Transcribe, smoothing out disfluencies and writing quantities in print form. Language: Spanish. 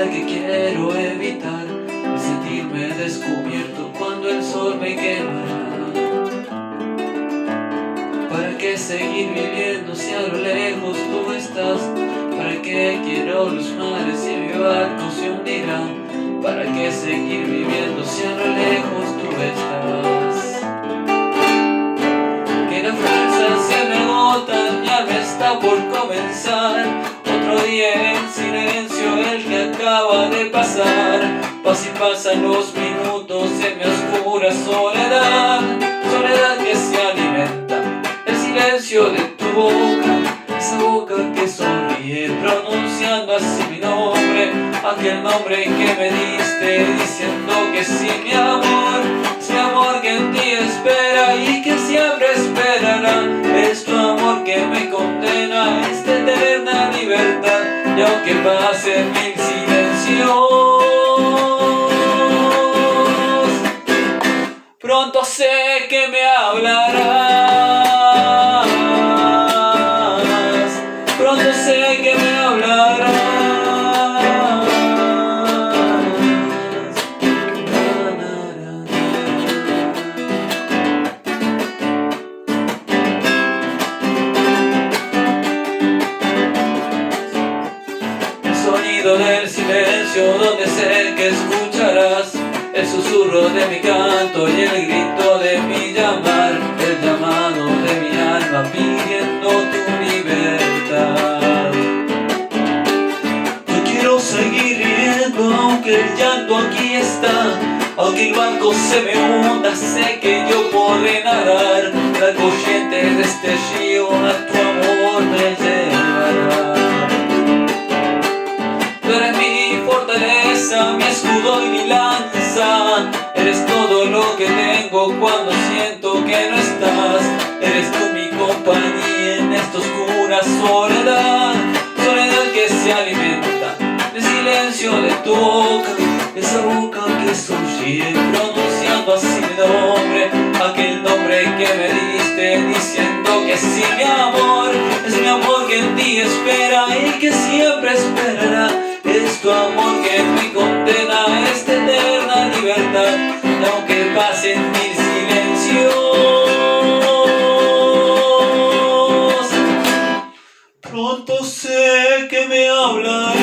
la que quiero evitar, el sentirme descubierto cuando el sol me quemará. ¿Para qué seguir viviendo si a lo lejos tú estás? ¿Para qué quiero los mares si mi barco se hundirá? ¿Para qué seguir viviendo si a lo lejos tú estás? Que las fuerzas se me agotan, mi alma está por comenzar. Otro día en silencio, el que acaba de pasar. Pasan los minutos en mi oscura soledad. Soledad que se alimenta el silencio de tu boca, esa boca que sonríe pronunciando así mi nombre, aquel nombre que me diste diciendo que sí, mi amor que en ti espera y que siempre esperará. Es tu amor que me condena a esta eterna libertad, y aunque pasen mil silencios, pronto sé que me hablarás, pronto sé que me hablarás. El sonido del silencio, donde sé que escucharás el susurro de mi canto y el grito de mi llamar, el llamado de mi alma pidiendo tu libertad. Yo quiero seguir riendo aunque el llanto aquí está, aunque el barco se me hunda, sé que yo podré nadar. La corriente de este río a tu amor me llevará. Tú eres mi fortaleza, mi escudo y mi lanza. Eres todo lo que tengo cuando siento que no estás. Eres tú mi compañía en esta oscura soledad. Soledad que se alimenta del silencio de tu boca, esa boca que sonríe pronunciando así mi nombre, aquel nombre que me diste diciendo que sí, mi amor. Es mi amor que en ti espera y que siempre esperará. Es tu amor que me condena a esta eterna libertad, y aunque pasen mil silencios, pronto sé que me hablarás.